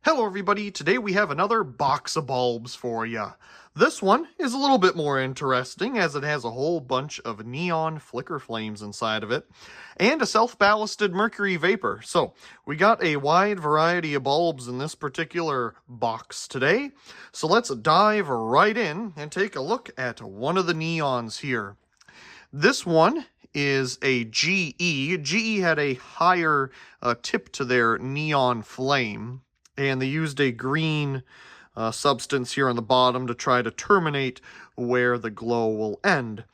Hello everybody, today we have another box of bulbs for you. This one is a little bit more interesting as it has a whole bunch of neon flicker flames inside of it and a self-ballasted mercury vapor. So we got a wide variety of bulbs in this particular box today. So let's dive right in and take a look at one of the neons here. This one is a GE. GE had a higher tip to their neon flame, and they used a green substance here on the bottom to try to terminate where the glow will end.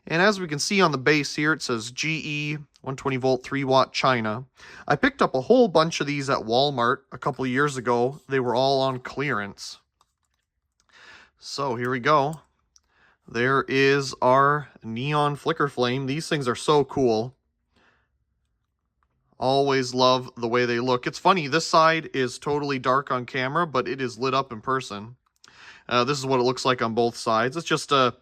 And as we can see on the base here, it says GE 120 volt 3 watt China. I picked up a whole bunch of these at Walmart a couple of years ago. They were all on clearance. So here we go. There is our neon flicker flame. These things are so cool. Always love the way they look. It's funny, this side is totally dark on camera, but it is lit up in person. This is what it looks like on both sides. It's just, the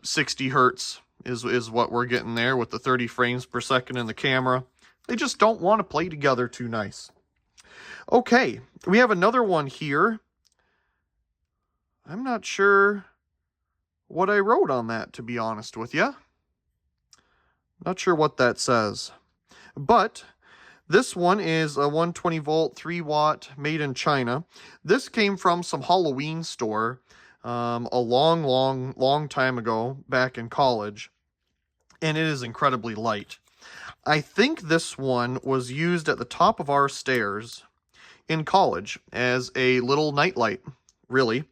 60 hertz is what we're getting there with the 30 frames per second in the camera. They just don't want to play together too nice. Okay, we have another one here. I'm not sure what I wrote on that, to be honest with you. Not sure what that says. But this one is a 120 volt 3 watt made in China. This came from some Halloween store a long time ago back in college, and it is incredibly light. I think this one was used at the top of our stairs in college as a little nightlight, really.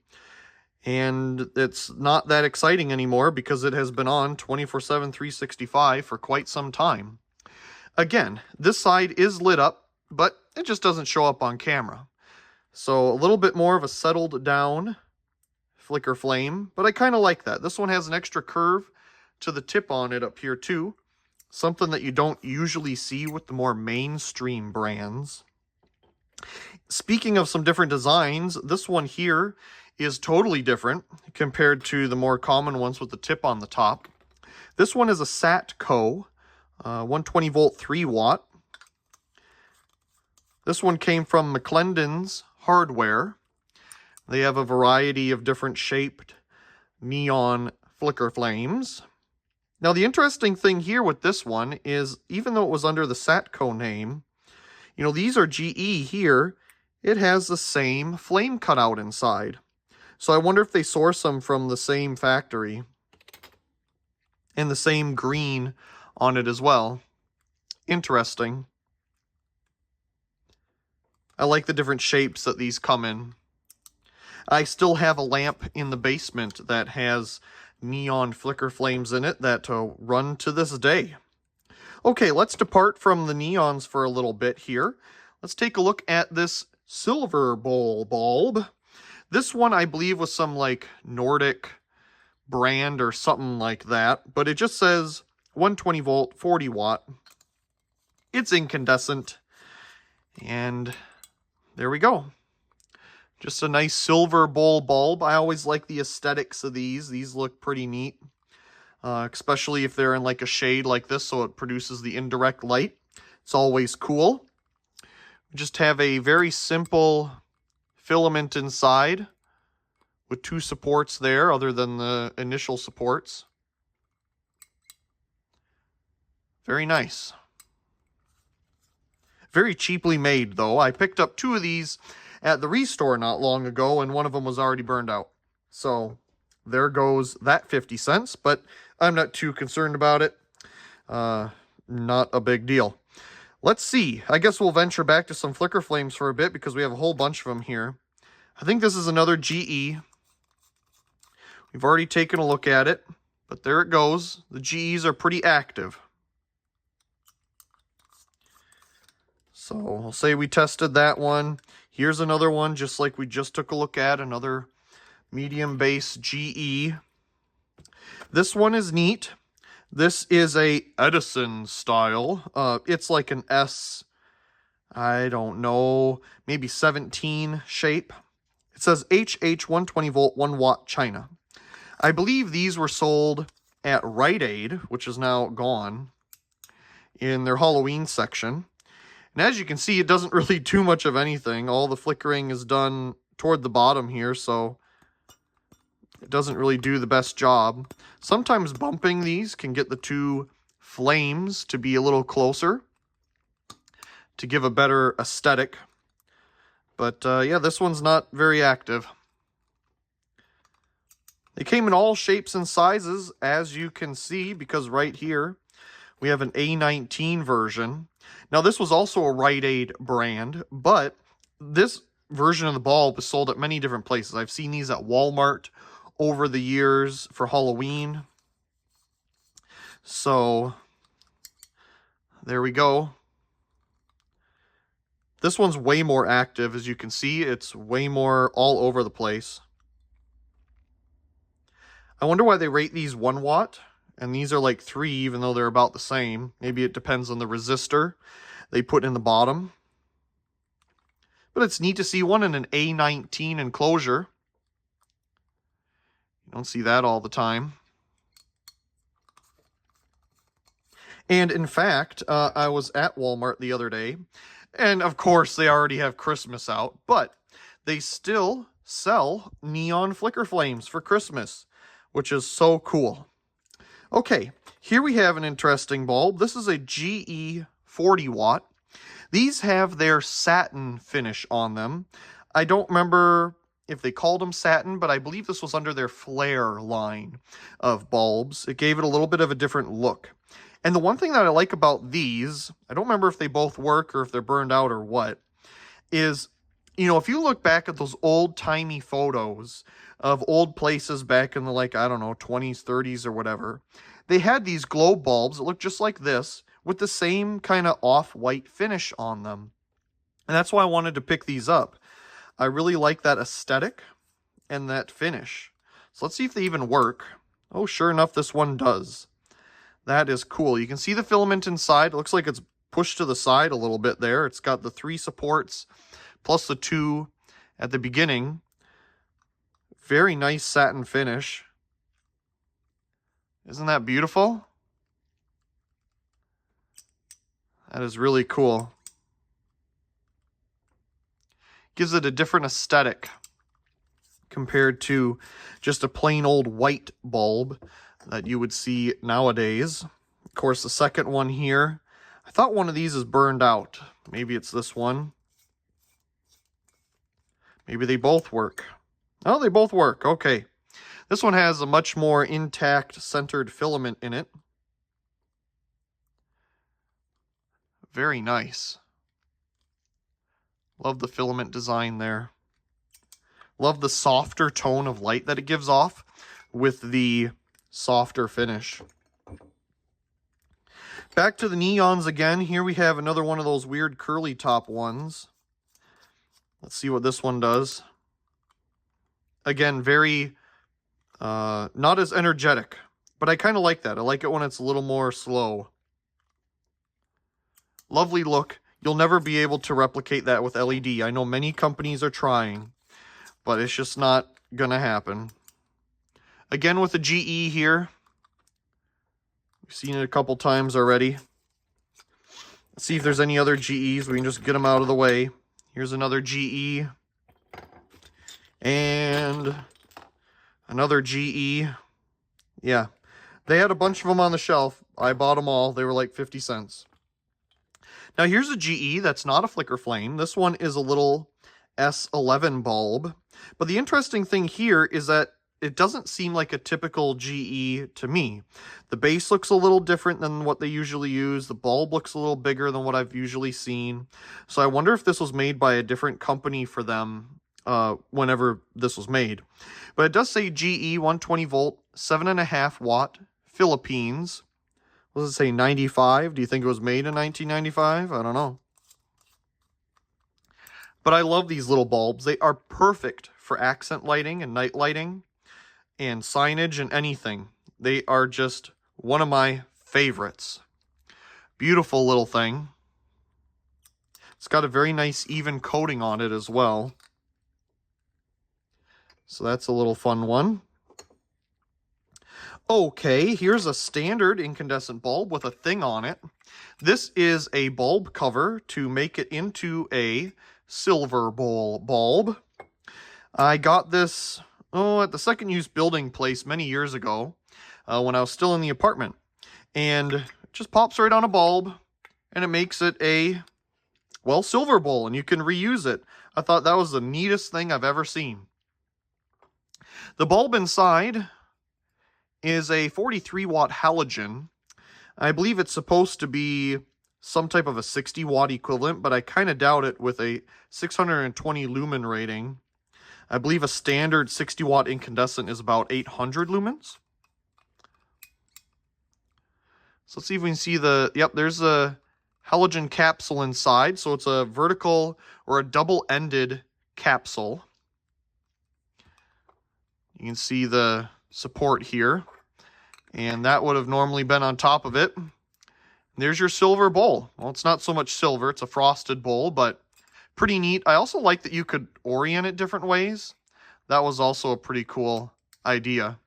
And it's not that exciting anymore because it has been on 24/7, 365 for quite some time. Again, this side is lit up, but it just doesn't show up on camera. So a little bit more of a settled down flicker flame, but I kind of like that. This one has an extra curve to the tip on it up here too. Something that you don't usually see with the more mainstream brands. Speaking of some different designs, this one here is totally different compared to the more common ones with the tip on the top. This one is a Satco. 120 volt 3 watt. This one came from McClendon's Hardware. They have a variety of different shaped neon flicker flames. Now the interesting thing here with this one is, even though it was under the Satco name, these are GE here, it has the same flame cutout inside. So I wonder if they source them from the same factory and the same green on it as well. Interesting. I like the different shapes that these come in. I still have a lamp in the basement that has neon flicker flames in it that run to this day. Okay, let's depart from the neons for a little bit here. Let's take a look at this silver bowl bulb. This one I believe was some like Nordic brand or something like that, but it just says 120 volt 40 watt. It's incandescent, and there we go. Just a nice silver bowl bulb. I always like the aesthetics of these. These look pretty neat, especially if they're in like a shade like this, so it produces the indirect light. It's always cool. We just have a very simple filament inside with two supports there other than the initial supports. Very nice. Very cheaply made, though. I picked up two of these at the Restore not long ago, and one of them was already burned out. So there goes that 50 cents, but I'm not too concerned about it. Not a big deal. Let's see. I guess we'll venture back to some flicker flames for a bit because we have a whole bunch of them here. I think this is another GE. We've already taken a look at it, but there it goes. The GEs are pretty active. So we'll say we tested that one. Here's another one, just like we just took a look at, another medium base GE. This one is neat. This is a Edison style. It's like an S, I don't know, maybe 17 shape. It says HH 120 volt 1 watt China. I believe these were sold at Rite Aid, which is now gone, in their Halloween section. And as you can see, it doesn't really do much of anything. All the flickering is done toward the bottom here, so it doesn't really do the best job. Sometimes bumping these can get the two flames to be a little closer to give a better aesthetic. But yeah, this one's not very active. They came in all shapes and sizes, as you can see, because right here we have an A19 version. Now, this was also a Rite Aid brand, but this version of the bulb is sold at many different places. I've seen these at Walmart over the years for Halloween. So, there we go. This one's way more active, as you can see. It's way more all over the place. I wonder why they rate these 1 watt, and these are like 3, even though they're about the same. Maybe it depends on the resistor they put in the bottom. But it's neat to see one in an A19 enclosure. You don't see that all the time. And in fact, I was at Walmart the other day, and of course they already have Christmas out, but they still sell neon flicker flames for Christmas, which is so cool. Okay, here we have an interesting bulb. This is a GE 40 watt. These have their satin finish on them. I don't remember if they called them satin, but I believe this was under their flare line of bulbs. It gave it a little bit of a different look. And the one thing that I like about these, I don't remember if they both work or if they're burned out or what, is, you know, if you look back at those old-timey photos of old places back in the, like, I don't know, 20s, 30s or whatever, they had these globe bulbs that look just like this with the same kind of off-white finish on them. And that's why I wanted to pick these up. I really like that aesthetic and that finish. So let's see if they even work. Oh, sure enough, this one does. That is cool. You can see the filament inside. It looks like it's pushed to the side a little bit there. It's got the 3 supports plus the 2 at the beginning. Very nice satin finish. Isn't that beautiful? That is really cool. Gives it a different aesthetic compared to just a plain old white bulb that you would see nowadays. Of course, the second one here, I thought one of these is burned out. Maybe it's this one. Maybe they both work. Oh, they both work. Okay. This one has a much more intact centered filament in it. Very nice. Love the filament design there. Love the softer tone of light that it gives off with the softer finish. Back to the neons again. Here we have another one of those weird curly top ones. Let's see what this one does. Again, very, not as energetic, but I kind of like that. I like it when it's a little more slow. Lovely look. You'll never be able to replicate that with LED. I know many companies are trying, but it's just not going to happen. Again with the GE here. We've seen it a couple times already. Let's see if there's any other GEs. We can just get them out of the way. Here's another GE. And another GE. Yeah. They had a bunch of them on the shelf. I bought them all. They were like 50 cents. Now here's a GE that's not a flicker flame. This one is a little S11 bulb. But the interesting thing here is that it doesn't seem like a typical GE to me. The base looks a little different than what they usually use. The bulb looks a little bigger than what I've usually seen. So I wonder if this was made by a different company for them whenever this was made. But it does say GE 120 volt, 7.5 watt, Philippines. What does it say, 95? Do you think it was made in 1995? I don't know. But I love these little bulbs. They are perfect for accent lighting and night lighting and signage and anything. They are just one of my favorites. Beautiful little thing. It's got a very nice even coating on it as well. So that's a little fun one. Okay, here's a standard incandescent bulb with a thing on it. This is a bulb cover to make it into a silver bowl bulb. I got this, at the second use building place many years ago when I was still in the apartment. And it just pops right on a bulb, and it makes it a, well, silver bowl, and you can reuse it. I thought that was the neatest thing I've ever seen. The bulb inside is a 43-watt halogen. I believe it's supposed to be some type of a 60-watt equivalent, but I kind of doubt it with a 620 lumen rating. I believe a standard 60-watt incandescent is about 800 lumens. So let's see if we can see the, yep, there's a halogen capsule inside. So it's a vertical or a double-ended capsule. You can see the support here. And that would have normally been on top of it. There's your silver bowl. Well, it's not so much silver, it's a frosted bowl, but pretty neat. I also like that you could orient it different ways. That was also a pretty cool idea.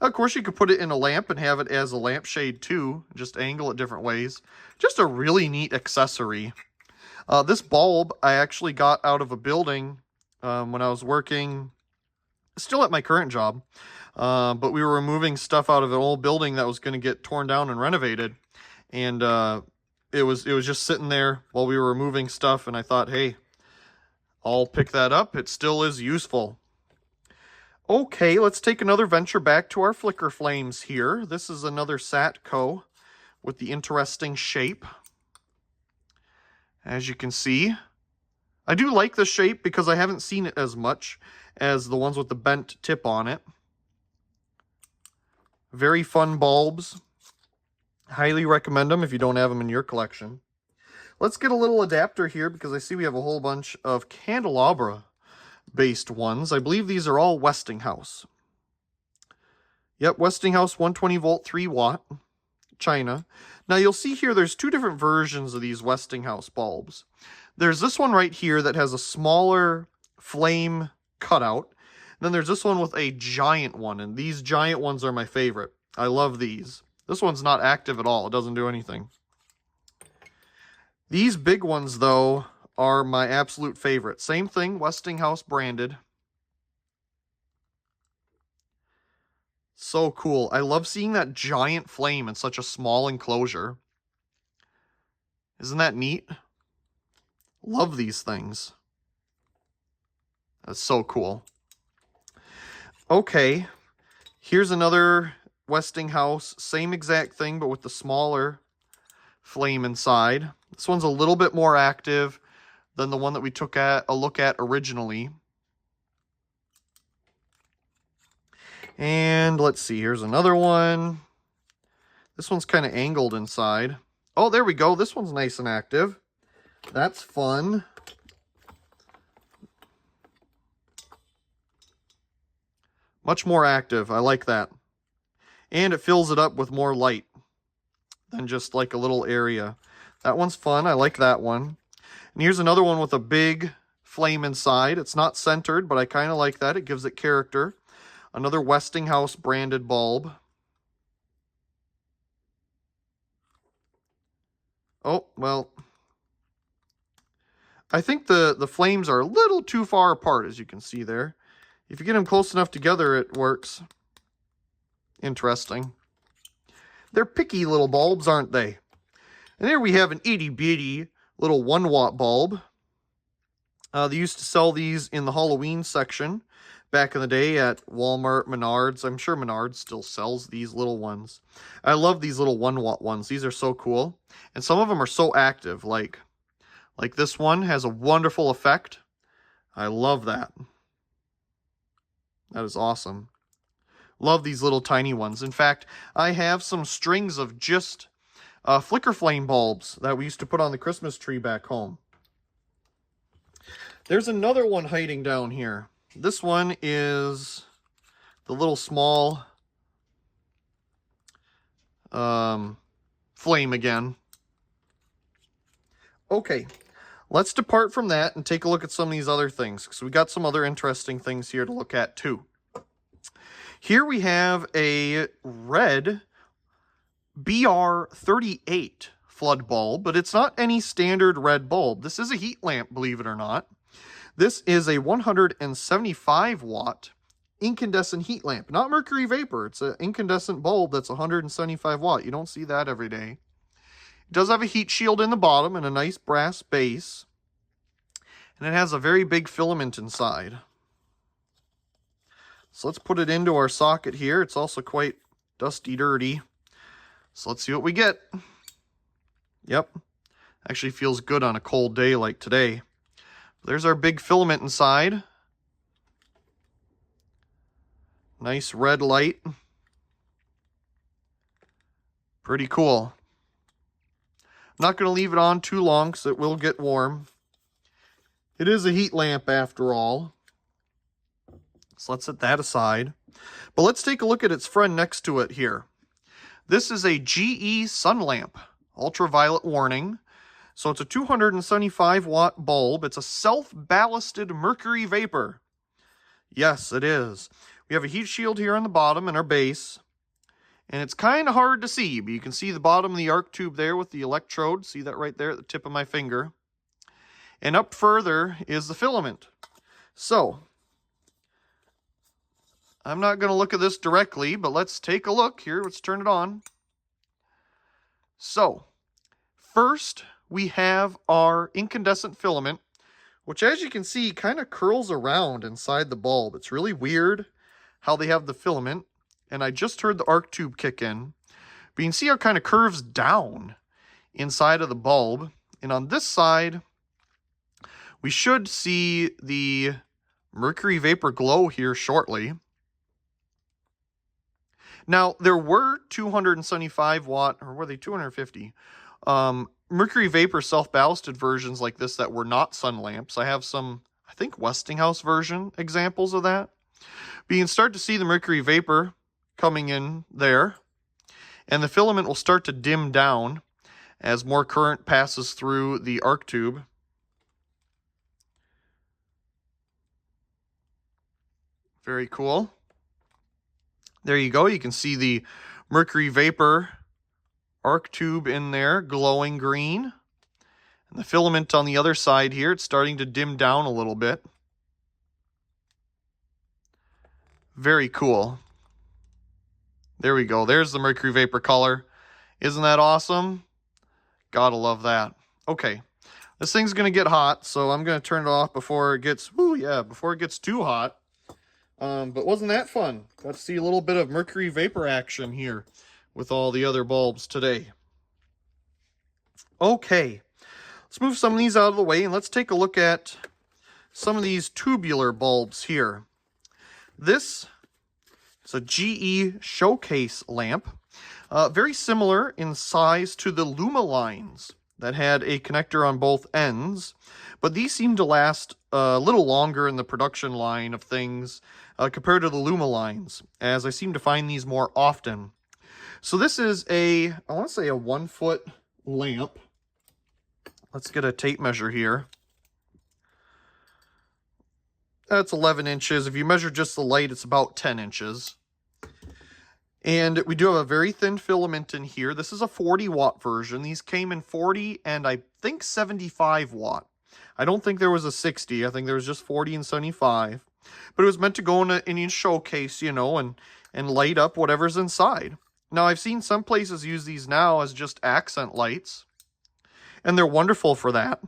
Of course, you could put it in a lamp and have it as a lampshade too, just angle it different ways. Just a really neat accessory. This bulb I actually got out of a building when I was working, still at my current job. But we were removing stuff out of an old building that was going to get torn down and renovated. And it was just sitting there while we were removing stuff. And I thought, hey, I'll pick that up. It still is useful. Okay, let's take another venture back to our flicker flames here. This is another Satco with the interesting shape. As you can see, I do like the shape because I haven't seen it as much as the ones with the bent tip on it. Very fun bulbs. Highly recommend them if you don't have them in your collection. Let's get a little adapter here because I see we have a whole bunch of candelabra-based ones. I believe these are all Westinghouse. Yep, Westinghouse 120 volt 3 watt, China. Now you'll see here there's two different versions of these Westinghouse bulbs. There's this one right here that has a smaller flame cutout. Then there's this one with a giant one, and these giant ones are my favorite. I love these. This one's not active at all. It doesn't do anything. These big ones, though, are my absolute favorite. Same thing, Westinghouse branded. So cool. I love seeing that giant flame in such a small enclosure. Isn't that neat? Love these things. That's so cool. Okay, here's another Westinghouse, same exact thing, but with the smaller flame inside. This one's a little bit more active than the one that we took a look at originally. And let's see, here's another one. This one's kind of angled inside. Oh, there we go. This one's nice and active. That's fun. Much more active. I like that. And it fills it up with more light than just like a little area. That one's fun. I like that one. And here's another one with a big flame inside. It's not centered, but I kind of like that. It gives it character. Another Westinghouse branded bulb. Oh, well, I think the flames are a little too far apart, as you can see there. If you get them close enough together, it works. Interesting. They're picky little bulbs, aren't they? And there we have an itty-bitty little 1 watt bulb. They used to sell these in the Halloween section back in the day at Walmart, Menards. I'm sure Menards still sells these little ones. I love these little 1 watt ones. These are so cool. And some of them are so active. Like this one has a wonderful effect. I love that. That is awesome. Love these little tiny ones. In fact, I have some strings of just flicker flame bulbs that we used to put on the Christmas tree back home. There's another one hiding down here. This one is the little small flame again. Okay, let's depart from that and take a look at some of these other things, because we got some other interesting things here to look at too. Here we have a red BR38 flood bulb, but it's not any standard red bulb. This is a heat lamp, believe it or not. This is a 175 watt incandescent heat lamp, not mercury vapor. It's an incandescent bulb that's 175 watt. You don't see that every day. It does have a heat shield in the bottom and a nice brass base. And it has a very big filament inside. So let's put it into our socket here. It's also quite dusty dirty. So let's see what we get. Yep. Actually feels good on a cold day like today. There's our big filament inside. Nice red light. Pretty cool. I'm not going to leave it on too long because it will get warm. It is a heat lamp after all. So let's set that aside. But let's take a look at its friend next to it here. This is a GE sunlamp. Ultraviolet warning. So it's a 275 watt bulb. It's a self-ballasted mercury vapor. Yes, it is. We have a heat shield here on the bottom and our base. And it's kind of hard to see, but you can see the bottom of the arc tube there with the electrode. See that right there at the tip of my finger. And up further is the filament. So, I'm not going to look at this directly, but let's take a look here. Let's turn it on. So, first we have our incandescent filament, which as you can see kind of curls around inside the bulb. It's really weird how they have the filament. And I just heard the arc tube kick in. But you can see how it kind of curves down inside of the bulb. And on this side, we should see the mercury vapor glow here shortly. Now, there were 275 watt, or were they 250? Mercury vapor self-ballasted versions like this that were not sun lamps. I have some, I think, Westinghouse version examples of that. But you can start to see the mercury vapor coming in there. And the filament will start to dim down as more current passes through the arc tube. Very cool. There you go. You can see the mercury vapor arc tube in there glowing green. And the filament on the other side here, it's starting to dim down a little bit. Very cool. There we go. There's the mercury vapor color. Isn't that awesome? Gotta love that. Okay. This thing's going to get hot, so I'm going to turn it off before it gets, before it gets too hot. But wasn't that fun? Got to see a little bit of mercury vapor action here with all the other bulbs today. Okay, let's move some of these out of the way and let's take a look at some of these tubular bulbs here. This is a GE showcase lamp, very similar in size to the Luma lines that had a connector on both ends, but these seem to last a little longer in the production line of things compared to the Luma lines, as I seem to find these more often. So this is I want to say a 1 foot lamp. Let's get a tape measure here. That's 11 inches. If you measure just the light, it's about 10 inches. And we do have a very thin filament in here. This is a 40 watt version. These came in 40 and I think 75 watt. I don't think there was a 60. I think there was just 40 and 75. But it was meant to go in a showcase, you know, and light up whatever's inside. Now, I've seen some places use these now as just accent lights. And they're wonderful for that.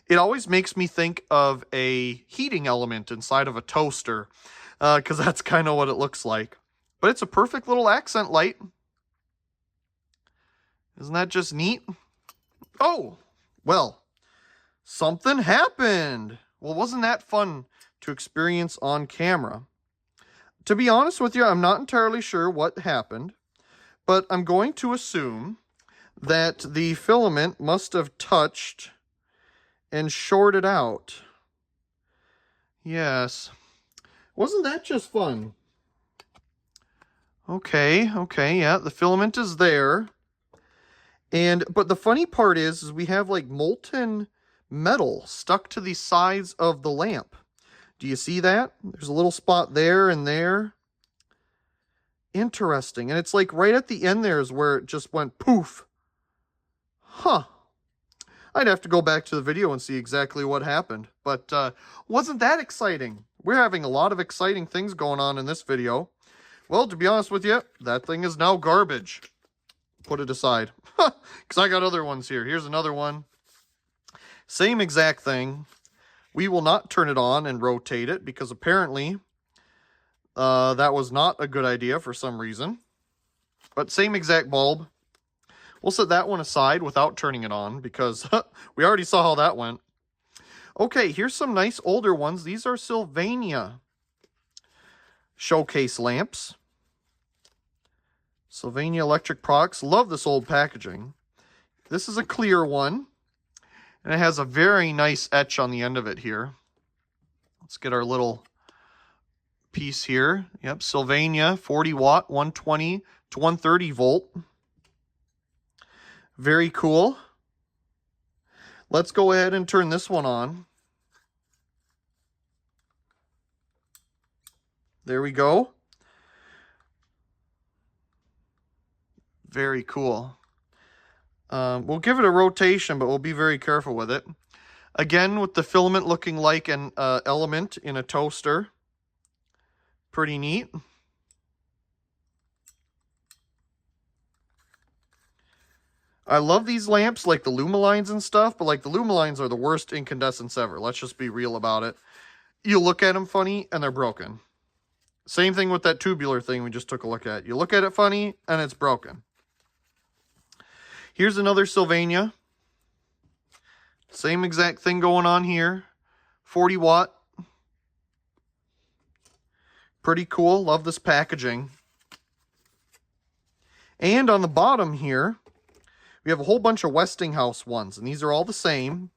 It always makes me think of a heating element inside of a toaster. Because that's kind of what it looks like. But it's a perfect little accent light. Isn't that just neat? Oh, well, something happened. Well, wasn't that fun to experience on camera? To be honest with you, I'm not entirely sure what happened, but I'm going to assume that the filament must have touched and shorted out. Yes. Wasn't that just fun? Okay, yeah, the filament is there. But the funny part is we have like molten metal stuck to the sides of the lamp. Do you see that? There's a little spot there and there. Interesting. And it's like right at the end there is where it just went poof. Huh. I'd have to go back to the video and see exactly what happened. But wasn't that exciting? We're having a lot of exciting things going on in this video. Well, to be honest with you, that thing is now garbage. Put it aside. Because I got other ones here. Here's another one. Same exact thing. We will not turn it on and rotate it because apparently that was not a good idea for some reason. But same exact bulb. We'll set that one aside without turning it on because we already saw how that went. Okay, here's some nice older ones. These are Sylvania showcase lamps. Sylvania Electric Products. Love this old packaging. This is a clear one. And it has a very nice etch on the end of it here. Let's get our little piece here. Yep, Sylvania, 40 watt, 120 to 130 volt. Very cool. Let's go ahead and turn this one on. There we go. Very cool. We'll give it a rotation, but we'll be very careful with it. Again, with the filament looking like an element in a toaster. Pretty neat. I love these lamps, like the Lumalines and stuff, but like the Lumalines are the worst incandescents ever. Let's just be real about it. You look at them funny, and they're broken. Same thing with that tubular thing we just took a look at. You look at it funny, and it's broken. Here's another Sylvania. Same exact thing going on here. 40 watt. Pretty cool. Love this packaging. And on the bottom here, we have a whole bunch of Westinghouse ones, and these are all the same.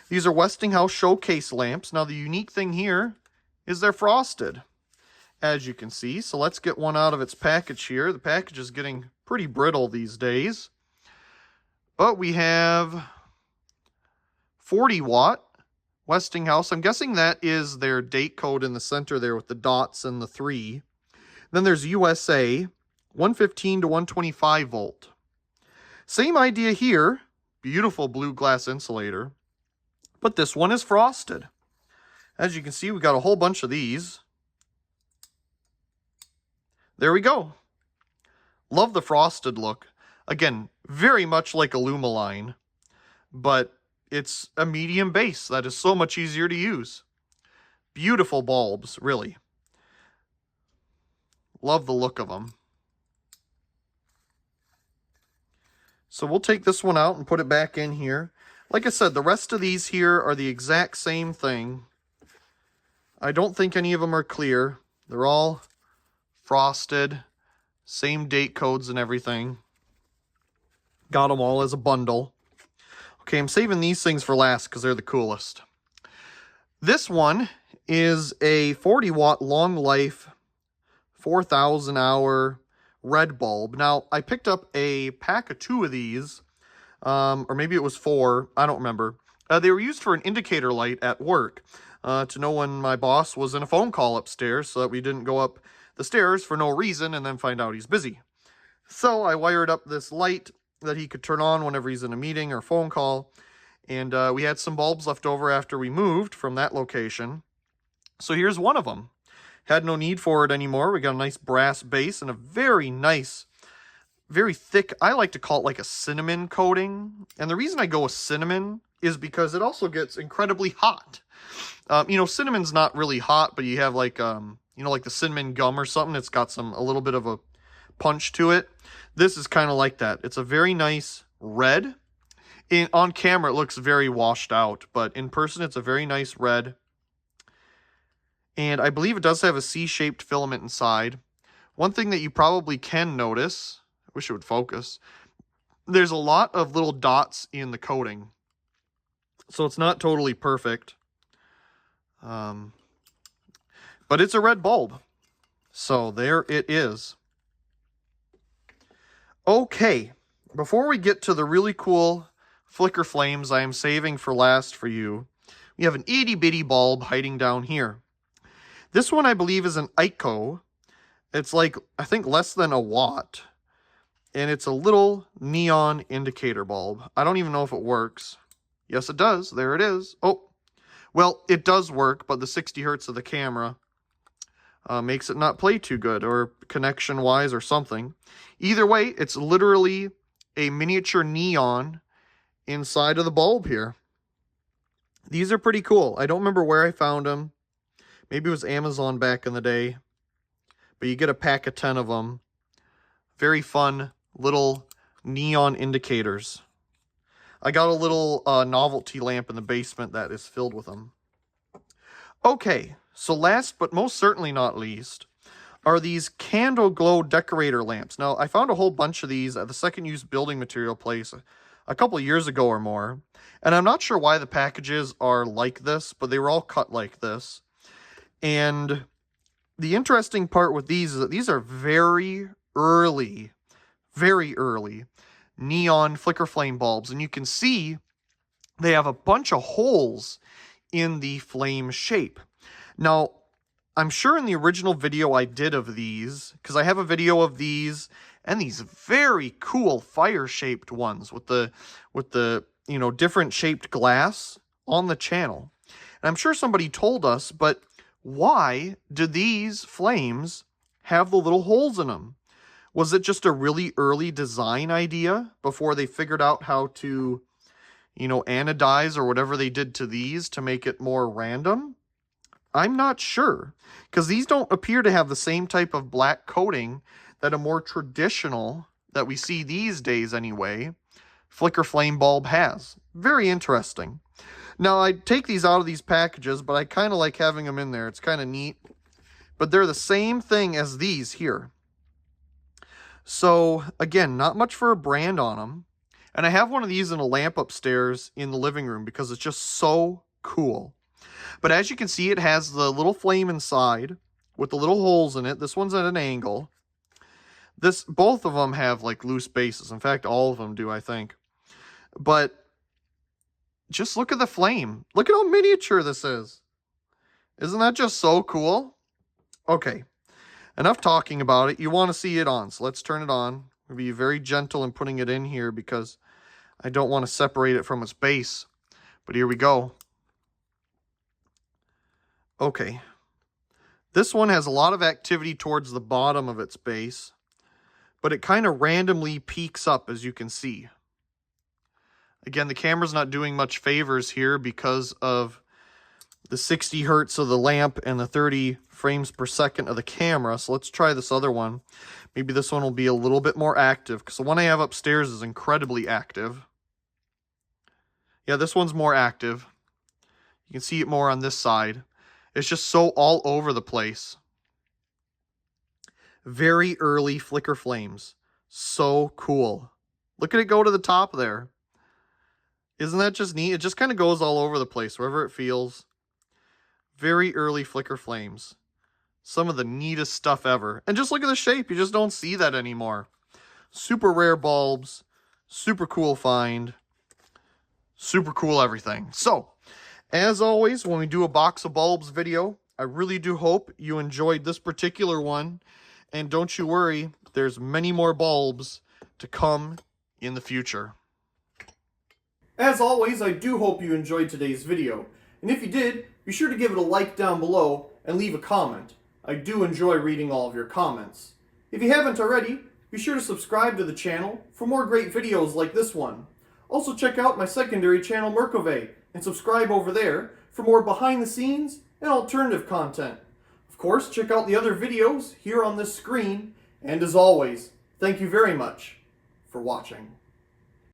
These are Westinghouse showcase lamps. Now, the unique thing here is they're frosted, as you can see. So let's get one out of its package here. The package is getting pretty brittle these days. But we have 40 watt Westinghouse. I'm guessing that is their date code in the center there with the dots and the 3. Then there's USA, 115 to 125 volt. Same idea here. Beautiful blue glass insulator. But this one is frosted. As you can see, we got a whole bunch of these. There we go. Love the frosted look. Again, very much like a Lumaline, but it's a medium base that is so much easier to use. Beautiful bulbs, really. Love the look of them. So we'll take this one out and put it back in here. Like I said, the rest of these here are the exact same thing. I don't think any of them are clear. They're all frosted. Same date codes and everything. Got them all as a bundle. Okay, I'm saving these things for last because they're the coolest. This one is a 40 watt long life, 4,000 hour red bulb. Now, I picked up a pack of 2 of these, or maybe it was 4, I don't remember. They were used for an indicator light at work to know when my boss was in a phone call upstairs so that we didn't go up the stairs for no reason and then find out he's busy. So I wired up this light that he could turn on whenever he's in a meeting or phone call, and we had some bulbs left over after we moved from that location. So here's one of them. Had no need for it anymore. We got a nice brass base and a very nice, very thick, I like to call it like a cinnamon coating. And the reason I go with cinnamon is because it also gets incredibly hot. You know, cinnamon's not really hot, but you have like, you know, like the cinnamon gum or something. It's got a little bit of a punch to it. This is kind of like that. It's a very nice red. On camera, it looks very washed out, but in person, it's a very nice red. And I believe it does have a C-shaped filament inside. One thing that you probably can notice, I wish it would focus, there's a lot of little dots in the coating. So it's not totally perfect. But it's a red bulb. So there it is. Okay, before we get to the really cool flicker flames I am saving for last for you, we have an itty-bitty bulb hiding down here. This one, I believe, is an ICO. It's like, I think, less than a watt. and it's a little neon indicator bulb. I don't even know if it works. Yes, it does. There it is. Oh, well, it does work, but the 60 hertz of the camera makes it not play too good, or connection-wise or something. Either way, it's literally a miniature neon inside of the bulb here. These are pretty cool. I don't remember where I found them. Maybe it was Amazon back in the day. But you get a pack of 10 of them. Very fun little neon indicators. I got a little novelty lamp in the basement that is filled with them. Okay, so last but most certainly not least are these candle glow decorator lamps. Now, I found a whole bunch of these at the second use building material place a couple of years ago or more. And I'm not sure why the packages are like this, but they were all cut like this. And the interesting part with these is that these are very early neon flicker flame bulbs. And you can see they have a bunch of holes in the flame shape. Now, I'm sure in the original video I did of these, because I have a video of these and these very cool fire-shaped ones with the you know, different shaped glass on the channel. And I'm sure somebody told us, but why do these flames have the little holes in them? Was it just a really early design idea before they figured out how to, you know, anodize or whatever they did to these to make it more random? I'm not sure, because these don't appear to have the same type of black coating that a more traditional, that we see these days anyway, flicker flame bulb has. Very interesting. Now, I take these out of these packages, but I kind of like having them in there. It's kind of neat. But they're the same thing as these here. So, again, not much for a brand on them. And I have one of these in a lamp upstairs in the living room because it's just so cool. But as you can see, it has the little flame inside with the little holes in it. This one's at an angle. Both of them have like loose bases. In fact, all of them do, I think. But just look at the flame. Look at how miniature this is. Isn't that just so cool? Okay, enough talking about it. You want to see it on, so let's turn it on. I'll be very gentle in putting it in here because I don't want to separate it from its base. But here we go. Okay. This one has a lot of activity towards the bottom of its base, but it kind of randomly peaks up, as you can see. Again, the camera's not doing much favors here because of the 60 hertz of the lamp and the 30 frames per second of the camera. So let's try this other one. Maybe this one will be a little bit more active, because the one I have upstairs is incredibly active. Yeah, this one's more active. You can see it more on this side. It's just so all over the place. Very early flicker flames. So cool. Look at it go to the top there. Isn't that just neat? It just kind of goes all over the place, wherever it feels. Very early flicker flames. Some of the neatest stuff ever. And just look at the shape. You just don't see that anymore. Super rare bulbs. Super cool find. Super cool everything. So, as always, when we do a box of bulbs video, I really do hope you enjoyed this particular one. And don't you worry, there's many more bulbs to come in the future. As always, I do hope you enjoyed today's video. And if you did, be sure to give it a like down below and leave a comment. I do enjoy reading all of your comments. If you haven't already, be sure to subscribe to the channel for more great videos like this one. Also check out my secondary channel Mercury and subscribe over there for more behind the scenes and alternative content. Of course, check out the other videos here on this screen, and as always, thank you very much for watching.